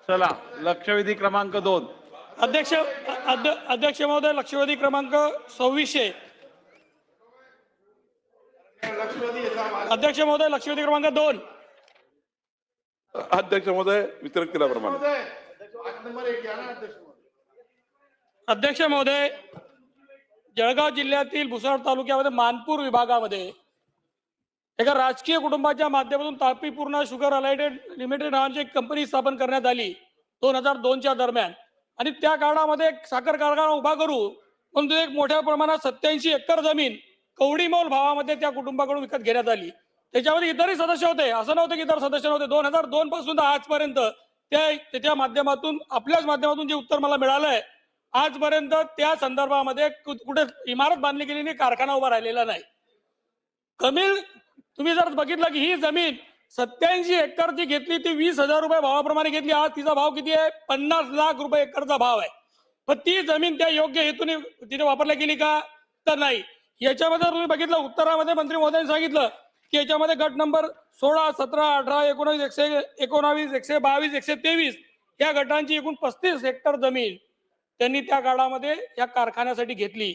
चला लक्षवेधी क्रमांक 2. अध्यक्ष महोदय, लक्षवेधी क्रमांक 2600. अध्यक्ष महोदय, लक्षवेधी क्रमांक 2. अध्यक्ष महोदय वितरित केल्याप्रमाणे. अध्यक्ष महोदय, जळगाव जिल्ह्यातील भुसावळ तालुक्यामध्ये मानपूर विभागामध्ये एका राजकीय कुटुंबाच्या माध्यमातून तापी पूर्णा शुगर अलाइटेड लिमिटेड नावाची एक कंपनी स्थापन करण्यात आली 2002च्या दरम्यान. आणि त्या काळामध्ये एक साखर कारखाना उभा करू म्हणून एक मोठ्या प्रमाणात 87 एकर जमीन कवडीमोल भावामध्ये त्या कुटुंबाकडून विकत घेण्यात आली. त्याच्यामध्ये इतरही सदस्य होते, असं नव्हतं की इतर सदस्य नव्हते. 2002 पासून तर आजपर्यंत त्याच्या माध्यमातून आपल्याच माध्यमातून जे उत्तर मला मिळालंय, आजपर्यंत त्या संदर्भामध्ये कुठे इमारत बांधली गेली नाही, कारखाना उभा राहिलेला नाही. कमी तुम्ही जर बघितलं की ही जमीन 87 एकर जी घेतली ती 20,000 रुपये भावाप्रमाणे घेतली. आज तिचा भाव किती आहे? 50 लाख रुपये एकरचा भाव आहे. पण ती जमीन त्या योग्य हेतूने तिथे वापरली गेली का? तर नाही. याच्यामध्ये तुम्ही बघितलं उत्तरामध्ये मंत्री महोदयांनी सांगितलं की याच्यामध्ये गट नंबर 16, 17, 18, 19, 119, 122, 123 या गटांची एकूण 35 हेक्टर जमीन त्यांनी त्या काळामध्ये या कारखान्यासाठी घेतली.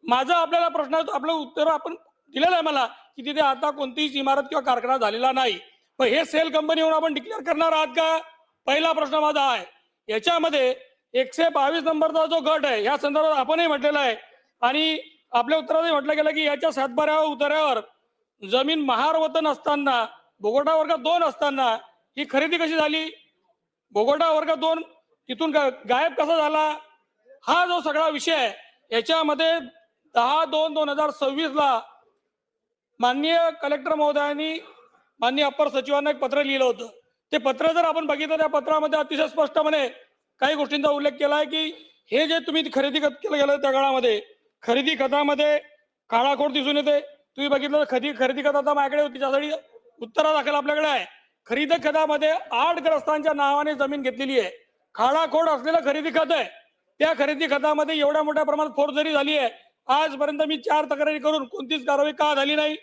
माझा आपल्याला प्रश्न, आपलं उत्तर आपण दिलेलं आहे मला की तिथे आता कोणतीच इमारत किंवा कारखाना झालेला नाही. पण हे सेल कंपनी म्हणून आपण डिक्लेअर करणार आहात का? पहिला प्रश्न माझा आहे. याच्यामध्ये 122 नंबरचा जो गट आहे या संदर्भात आपणही म्हटलेलं आहे आणि आपल्या उत्तरातही म्हटलं गेलं की याच्या सातबाऱ्यावर उतार्यावर जमीन महारवतन असताना बोगोटा वर्ग 2 असताना ही खरेदी कशी झाली? बोगोटा वर्ग 2 तिथून गायब कसा झाला? हा जो सगळा विषय आहे याच्यामध्ये 10/2/2026 ला माननीय कलेक्टर महोदयांनी माननीय अप्पर सचिवांना एक पत्र लिहिलं होतं. ते पत्र जर आपण बघितलं त्या पत्रामध्ये अतिशय स्पष्टपणे काही गोष्टींचा उल्लेख केला आहे की हे जे तुम्ही खरेदी केलं गेलं त्या काळामध्ये खरेदी खतामध्ये काळाखोड दिसून येते. तुम्ही बघितलं खरेदी खत आता माझ्याकडे तिच्यासाठी उत्तरादाखल आपल्याकडे आहे. खरेदी खतामध्ये 8 ग्रस्तांच्या नावाने जमीन घेतलेली आहे. काळाखोड असलेलं खरेदी खत आहे. त्या खरेदी खतामध्ये एवढ्या मोठ्या प्रमाणात फोर्जरी झाली आहे. आजपर्यंत मी 4 तक्रारी करून कोणतीच कारवाई का झाली नाही?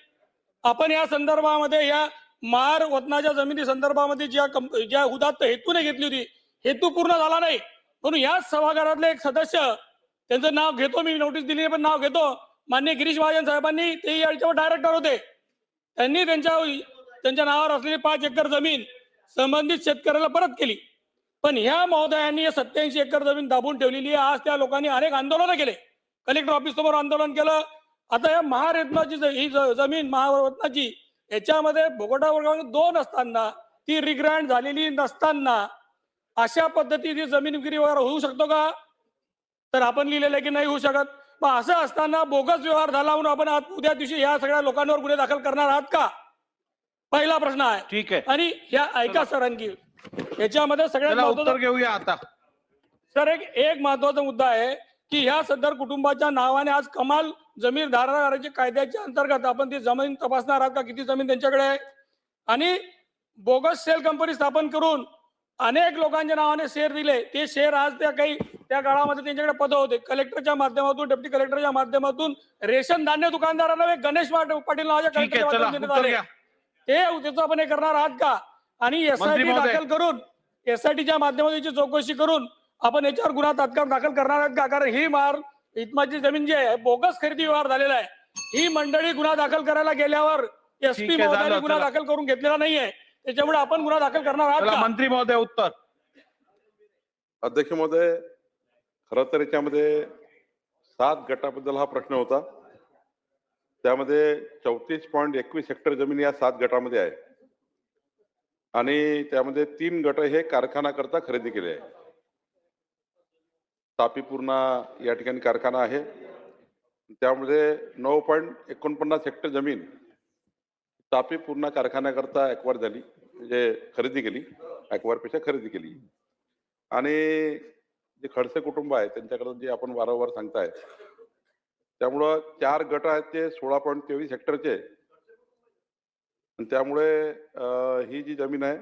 आपण या संदर्भामध्ये या मार वतनाच्या जमिनी संदर्भामध्ये ज्या उदात्त हेतूने घेतली होती हेतू पूर्ण झाला नाही. म्हणून याच सभागृहातले एक सदस्य, त्यांचं नाव घेतो मी, नोटीस दिली पण नाव घेतो, माननीय गिरीश महाजन साहेबांनी, ते याच्यावर डायरेक्टर होते, त्यांनी त्यांच्या नावावर असलेली 5 एकर जमीन संबंधित शेतकऱ्याला परत केली. पण ह्या महोदयांनी 87 एकर जमीन दाबून ठेवलेली आहे. आज त्या लोकांनी अनेक आंदोलनं केले, कलेक्टर ऑफिस समोर आंदोलन केलं. आता या महारत्नाची ही जमीन महारत्नाची याच्यामध्ये भोगोटा वर्ग 2 असताना ती रिग्रँड झालेली नसताना अशा पद्धतीची जमीन विक्री व्यवहार होऊ शकतो का? तर आपण लिहिलेलं की नाही होऊ शकत. मग असं असताना बोगस व्यवहार झाला म्हणून आपण आज उद्या दिवशी या सगळ्या लोकांवर गुन्हे दाखल करणार आहात का? पहिला प्रश्न आहे. ठीक आहे. आणि या ऐका सर, आणखी याच्यामध्ये सगळ्यात उत्तर महत्त्वाचं घेऊया आता. सर एक महत्वाचा मुद्दा आहे की ह्या सदर कुटुंबाच्या नावाने आज कमाल जमीन धारणाऱ्याच्या कायद्याच्या अंतर्गत आपण ती जमीन तपासणार आहात का? किती जमीन त्यांच्याकडे आहे? आणि बोगस सेल कंपनी स्थापन करून अनेक लोकांच्या नावाने शेअर दिले. ते शेअर आज त्या काळामध्ये त्यांच्याकडे पद होते. कलेक्टरच्या माध्यमातून, डेप्टी कलेक्टरच्या माध्यमातून रेशन धान्य दुकानदारांना गणेश पाटील नावाच्या ठीक आहे, चला उत्तर घ्या. ते त्याचं आपण हे करणार आहात का? आणि एसआयटी दाखल करून एसआयटीच्या माध्यमातून चौकशी करून आपण याच्यावर गुन्हा तात्काळ दाखल करणार आहात का? कारण ही इतमाची जमीन जी आहे बोगस खरेदी व्यवहार झालेला आहे. ही मंडळी गुन्हा दाखल करायला गेल्यावर एसपी महोदयांनी गुन्हा दाखल करून घेतलेला नाहीये. त्याच्यामुळे आपण गुन्हा दाखल करणार आहात का? मंत्री महोदय उत्तर. अध्यक्ष महोदय, खरं तर याच्यामध्ये 7 गटाबद्दल हा प्रश्न होता. त्यामध्ये 34.21 हेक्टर जमीन या 7 गटामध्ये आहे आणि त्यामध्ये 3 गट हे कारखाना करता खरेदी केले आहे. तापी पूर्णा या ठिकाणी कारखाना आहे, त्यामध्ये 9.49 हेक्टर जमीन तापी पूर्णा कारखान्याकरता ॲक्वायर झाली, म्हणजे खरेदी केली, ॲक्वायरपेक्षा खरेदी केली. आणि जे खडसे कुटुंब आहे त्यांच्याकडून जे आपण वारंवार सांगताय, त्यामुळं 4 गट आहेत ते 16.23 हेक्टरचे, आणि त्यामुळे ही जी जमीन आहे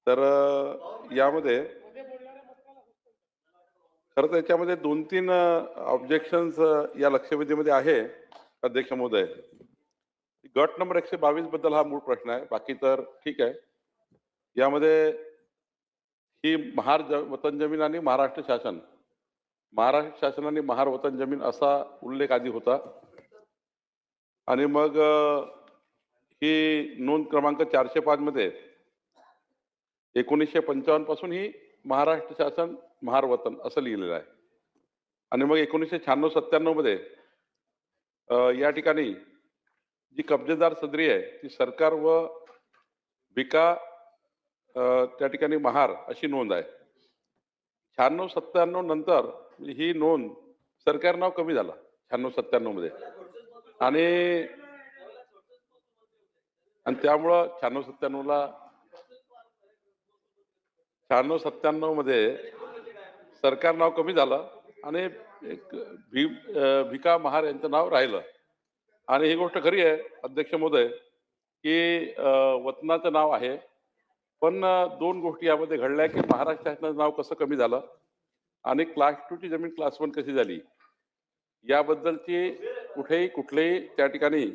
तर यामध्ये खरं तर याच्यामध्ये 2-3 ऑब्जेक्शन्स या लक्षवेधीमध्ये आहे. अध्यक्ष महोदय, गट नंबर 122 बद्दल हा मूळ प्रश्न आहे, बाकी तर ठीक आहे. यामध्ये ही वतन जमीन आणि महाराष्ट्र शासन, महाराष्ट्र शासन आणि महार वतन जमीन असा उल्लेख आधी होता आणि मग ही नोंद क्रमांक 405 मध्ये 1955 पासून ही महाराष्ट्र शासन महार वतन असं लिहिलेलं आहे आणि मग 1996-97 मध्ये या ठिकाणी जी कब्जेदार सदरी आहे ती सरकार व भिका त्या ठिकाणी महार अशी नोंद आहे. 96-97 नंतर ही नोंद सरकार नाव कमी झाला 96-97 मध्ये आणि त्यामुळं 96-97 मध्ये सरकार नाव कमी झालं आणि एक भिका महार यांचं नाव राहिलं. आणि ही गोष्ट खरी आहे अध्यक्ष महोदय की वतनाचं नाव आहे, पण दोन गोष्टी यामध्ये घडल्या की महाराष्ट्र शासनाचं नाव कसं कमी झालं आणि क्लास 2 ची जमीन क्लास 1 कशी झाली याबद्दलची कुठलेही त्या ठिकाणी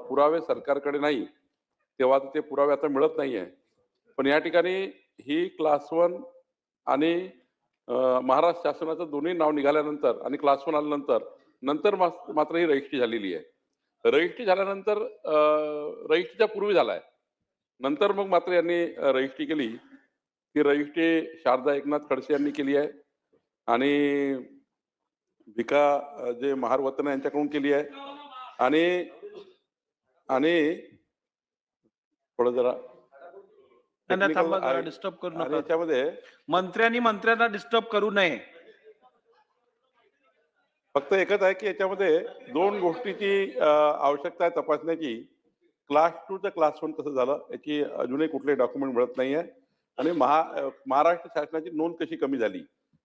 पुरावे सरकारकडे नाही, तेव्हा ते पुरावे आता मिळत नाहीये. पण या ठिकाणी ही क्लास 1 आणि महाराष्ट्र शासनाचं दोन्ही नाव निघाल्यानंतर आणि क्लास 1 आल्यानंतर मात्र ही रजिस्ट्री झालेली आहे. रजिस्ट्री झाल्यानंतर रजिस्ट्रीच्या पूर्वी झालाय, नंतर मग मात्र यांनी रजिस्ट्री केली. ती रजिस्ट्री शारदा एकनाथ खडसे यांनी केली आहे आणि भिका जे महार वतन यांच्याकडून केली आहे आणि थोडं जरा डिस्टर्ब करू नका. याच्यामध्ये मंत्र्यांना डिस्टर्ब करू नये. फक्त एकच आहे की याच्यामध्ये दोन गोष्टीची आवश्यकता आहे तपासण्याची. क्लास 2 चं क्लास 1 कसं झालं याची अजूनही कुठलेही डॉक्युमेंट मिळत नाहीये आणि महाराष्ट्र शासनाची नोंद कशी कमी झाली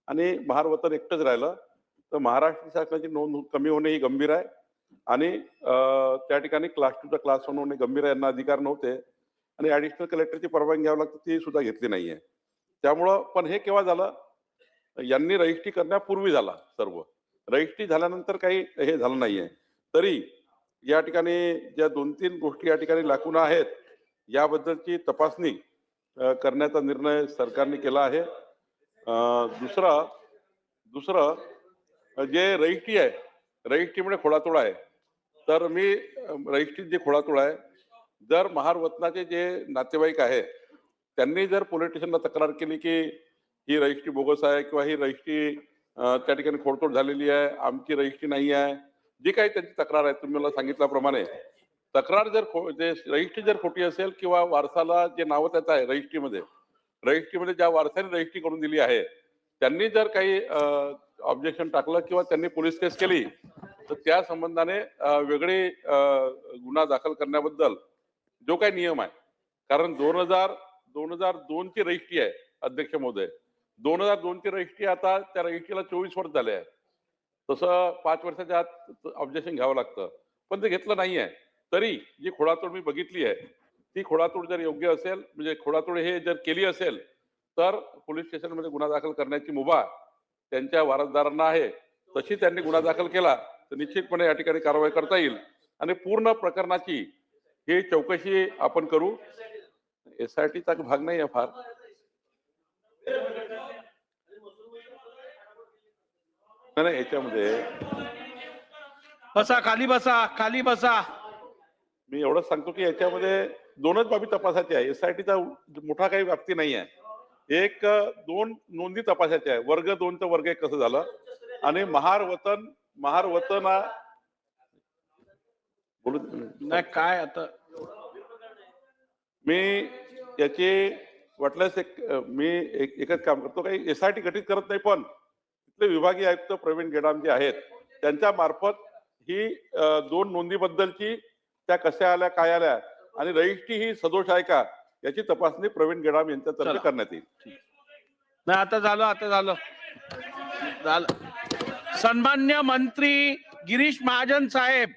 आणि महार वतन एकटंच राहिलं, तर महाराष्ट्र शासनाची नोंद कमी होणे ही गंभीर आहे आणि त्या ठिकाणी क्लास 2 चा क्लास 1 होणे गंभीर आहे. यांना अधिकार नव्हते आणि ऍडिशनल कलेक्टरची परवानगी घ्यावी लागते, ती सुद्धा घेतली नाहीये. त्यामुळं पण हे केव्हा झालं, यांनी रजिस्ट्री करण्यापूर्वी झाला. सर्व रजिस्ट्री झाल्यानंतर काही हे झालं नाहीये. तरी या ठिकाणी ज्या 2-3 गोष्टी या ठिकाणी लागून आहेत याबद्दलची तपासणी करण्याचा निर्णय सरकारने केला आहे. दुसरं जे रजिस्ट्री आहे, रजिस्ट्रीमुळे खोडातोड आहे. तर मी रजिस्ट्रीत जे खोडातोड आहे, जर महार वतनाचे जे नातेवाईक आहेत त्यांनी जर पोलीस स्टेशनला तक्रार केली की ही रजिस्ट्री बोगस आहे किंवा ही रजिस्ट्री त्या ठिकाणी खोडतोड झालेली आहे, आमची रजिस्ट्री नाही आहे, जी काही त्यांची तक्रार आहे तुम्ही मला सांगितल्याप्रमाणे, तक्रार जर रजिस्ट्री जर खोटी असेल किंवा वारसाला जे नाव त्याचं आहे रजिस्ट्रीमध्ये ज्या वारसाने रजिस्ट्री करून दिली आहे त्यांनी जर काही ऑब्जेक्शन टाकलं किंवा त्यांनी पोलीस केस केली तर त्या संबंधाने वेगळे गुन्हा दाखल करण्याबद्दल जो काही नियम आहे, कारण 2002 ची रजिस्ट्री आहे अध्यक्ष महोदय, 2002 ची रजिस्ट्री, आता त्या रजिस्ट्रीला 24 वर्ष झाले आहे. तसं 5 वर्षाच्या आत ऑब्जेक्शन घ्यावं लागतं, पण ते घेतलं नाहीये. तरी जी खोडातोड मी बघितली आहे ती खोडातोड जर योग्य असेल, म्हणजे खोडातोड हे जर केली असेल तर पोलीस स्टेशनमध्ये गुन्हा दाखल करण्याची मुभा त्यांच्या वारसदारांना आहे. तशी त्यांनी गुन्हा दाखल केला तर निश्चितपणे या ठिकाणी कारवाई करता येईल आणि पूर्ण प्रकरणाची ही चौकशी आपण करू. SITचा भाग नाही आहे फार. नाही, याच्यामध्ये बसा, खाली बसा. मी एवढंच सांगतो की याच्यामध्ये दोनच बाबी तपासायच्या आहे. SITचा मोठा काही व्याप्ती नाही आहे. 1-2 नोंदी तपासायच्या आहे. वर्ग 2 तर वर्ग 1 कसं झालं आणि महार वतन बोलू नाही काय आता मी याची वाटल्यास मी एकच काम करतो, काही SIT गठीत करत नाही, पण तिथले विभागीय आयुक्त प्रवीण गेडाम जे आहेत त्यांच्या मार्फत ही 2 नोंदीबद्दलची त्या कशा आल्या, काय आल्या आणि रजिस्ट्री ही सदोष आहे का याची तपासणी प्रवीण गेडाम यांच्यातर्फे करण्यात येईल. नाही, आता झालं. सन्मान्य मंत्री गिरीश महाजन साहेब,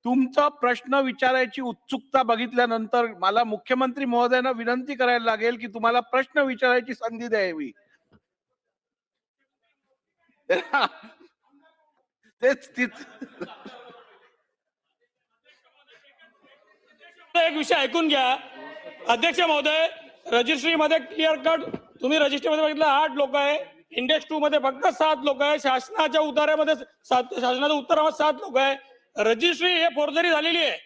तुमचा प्रश्न विचारायची उत्सुकता बघितल्यानंतर मला मुख्यमंत्री महोदयांना विनंती करायला लागेल की तुम्हाला प्रश्न विचारायची संधी द्यावी. एक विषय ऐकून घ्या अध्यक्ष महोदय. रजिस्ट्रीमध्ये क्लिअर कट तुम्ही रजिस्ट्रीमध्ये बघितलं 8 लोक आहे, इंडेक्स 2 मध्ये फक्त 7 लोक आहे, शासनाच्या उतार्यामध्ये शासनाच्या उत्तरामध्ये 7 लोक आहे. रजिस्ट्री हे फोर्जरी झालेली आहे.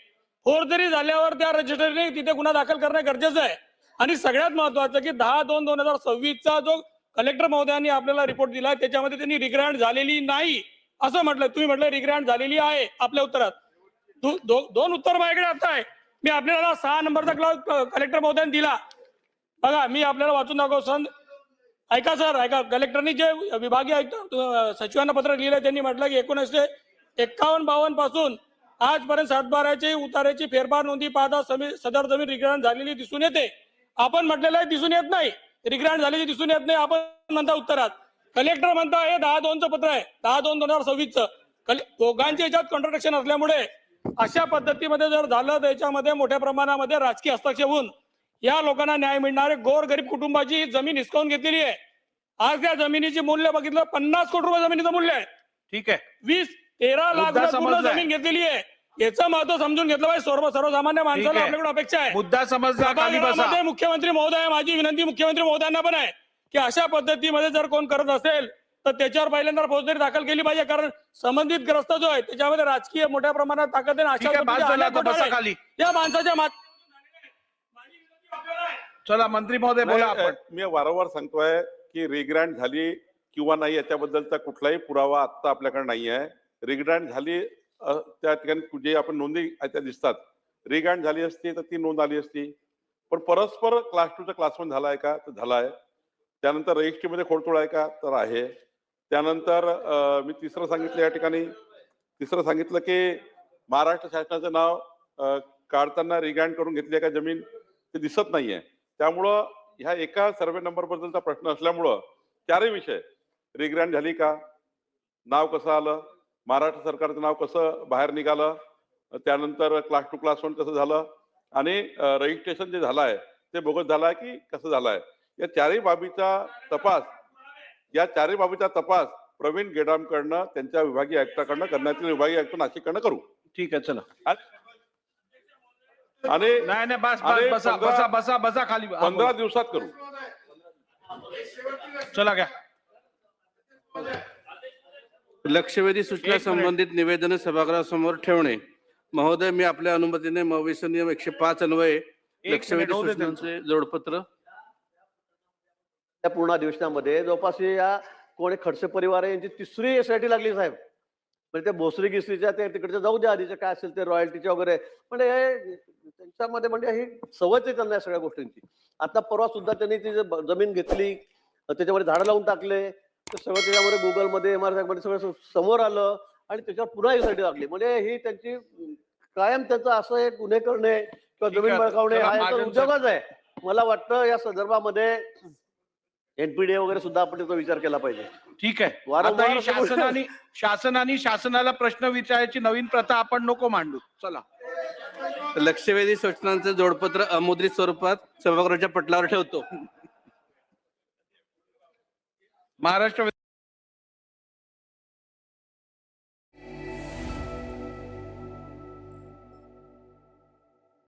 फोर्जरी झाल्यावर त्या रजिस्ट्रीने तिथे गुन्हा दाखल करणं गरजेचं आहे. आणि सगळ्यात महत्वाचं की 10/2/2026 जो कलेक्टर महोदयांनी आपल्याला रिपोर्ट दिला त्याच्यामध्ये त्यांनी रिग्रँट झालेली नाही असं म्हटलं. तुम्ही म्हटलं रिग्रँट झालेली आहे आपल्या उत्तरात. दोन उत्तर माझ्याकडे आता आहे. मी आपल्याला 6 नंबरचा क्लॉज कलेक्टर महोदयांनी दिला. बघा मी आपल्याला वाचून दाखव. ऐका सर, ऐका. कलेक्टरनी जे विभागीय आयुक्त सचिवांना पत्र लिहिलं त्यांनी म्हटलं की 1951-52 पासून आजपर्यंत 7/12ची उतार्याची फेरफार नोंदी पाहता सदर जमीन रिग्रँट झालेली दिसून येते. आपण म्हटलेलं आहे दिसून येत नाही, रिग्रँट झालेली दिसून येत नाही. आपण म्हणता उत्तरात, कलेक्टर म्हणता हे 10/2चं पत्र आहे, 10/2/2026चं. दोघांच्या याच्यात कॉन्ट्रडिक्शन असल्यामुळे अशा पद्धतीमध्ये जर झालं त्याच्यामध्ये मोठ्या प्रमाणामध्ये राजकीय हस्तक्षेप होऊन या लोकांना न्याय मिळणारे गोरगरीब कुटुंबाची जमीन हिसकावून घेतलेली आहे. आज त्या जमिनीचे मूल्य बघितलं 50 कोटी रुपये जमिनीचं मूल्य आहे. ठीक आहे, 20-13 लाख मुद्दा रुपये पूर्ण समजलाय. जमीन घेतलेली आहे. याचं महत्व समजून घेतलं पाहिजे. सर्वसामान्य माणसाला आपल्याकडे अपेक्षा आहे. मुद्दा समजला, खाली बसा. सभागृहामध्ये मुख्यमंत्री महोदय, माझी विनंती मुख्यमंत्री महोदयांना पण आहे की अशा पद्धतीमध्ये जर कोण करत असेल तर त्याच्यावर पहिल्यांदा फौजदारी दाखल केली पाहिजे. कारण संबंधित ग्रस्त जो आहे त्याच्यामध्ये राजकीय मोठ्या प्रमाणात ताकद आहे. ठीक आहे, बास झालं, आता बसा खाली. या माणसाच्या चला मंत्री महोदय बोला. आपण मी वारंवार सांगतोय की रिग्रँट झाली किंवा नाही याच्याबद्दलचा कुठलाही पुरावा आता आपल्याकडे नाही आहे. रिग्रँट झाली त्या ठिकाणी जे आपण नोंदी त्या दिसतात, रिग्रँट झाली असती तर ती नोंद आली असती. पण परस्पर क्लास 2चा क्लास 1 झाला आहे का? तर झाला आहे. त्यानंतर रजिस्ट्रीमध्ये खोडतोड आहे का? तर आहे. त्यानंतर मी तिसरं सांगितलं या ठिकाणी, तिसरं सांगितलं की महाराष्ट्र शासनाचं नाव काढताना रिग्रँट करून घेतली आहे का जमीन, ते दिसत नाहीये. त्यामुळं ह्या एका सर्वे नंबर बद्दलचा प्रश्न असल्यामुळं चारही विषय, रिग्रँट झाली का, नाव कसं आलं, महाराष्ट्र सरकारचं नाव कसं बाहेर निघालं, त्यानंतर क्लास 2 क्लास 1 कसं झालं, आणि रजिस्ट्रेशन जे झालं आहे ते बोगस झालं आहे की कसं झालं आहे, या चारही बाबीचा तपास प्रवीण गेडामकडनं त्यांच्या विभागीय आयुक्ताकडनं करण्यात येईल. विभागीय आयुक्त नाशिककडनं करू. ठीक आहे, चला. आणि नाही बस बसा बसा बसा बसा खाली. 15 दिवसात करू. चला घ्या. लक्षवेधी सूचना संबंधित निवेदन सभागृहासमोर ठेवणे. महोदय, मी आपल्या अनुमतीने मविसन नियम 105 अन्वये लक्षवेधी होऊ दे सूचनांचे जोडपत्र त्या पूर्ण अधिवेशनामध्ये जवळपास या कोणी खडसे परिवार आहे यांची तिसरी एसआयटी लागली साहेब. म्हणजे ते भोसरी गिसरीच्या ते तिकडच्या जाऊ द्या, आधीच्या काय असेल ते रॉयल्टीच्या वगैरे, म्हणजे हे त्यांच्यामध्ये म्हणजे ही सवयच आहे त्यांना या सगळ्या गोष्टींची. आता परवा सुद्धा त्यांनी ती जमीन घेतली, त्याच्यामध्ये झाडं लावून टाकले, ते सगळं त्याच्यामध्ये गुगलमध्ये MRI सगळं समोर आलं आणि त्याच्यावर पुन्हा एसआयटी लागली. म्हणजे ही त्यांची कायम त्याचं असं एक गुन्हे करणे किंवा ठीक जमीन आहे. बळकावणे चला, हा यांचा महाजन उद्योगच आहे. मला वाटतं या संदर्भामध्ये NPDA वगैरे सुद्धा आपण त्याचा विचार केला पाहिजे. ठीक आहे. वारंवार आता ही असं शासनाला प्रश्न विचारायची नवीन प्रथा आपण नको मांडू. चला. लक्षवेधी सूचनांचे जोडपत्र अमुद्रित स्वरूपात सभागृहाच्या पटलावर ठेवतो. महाराष्ट्र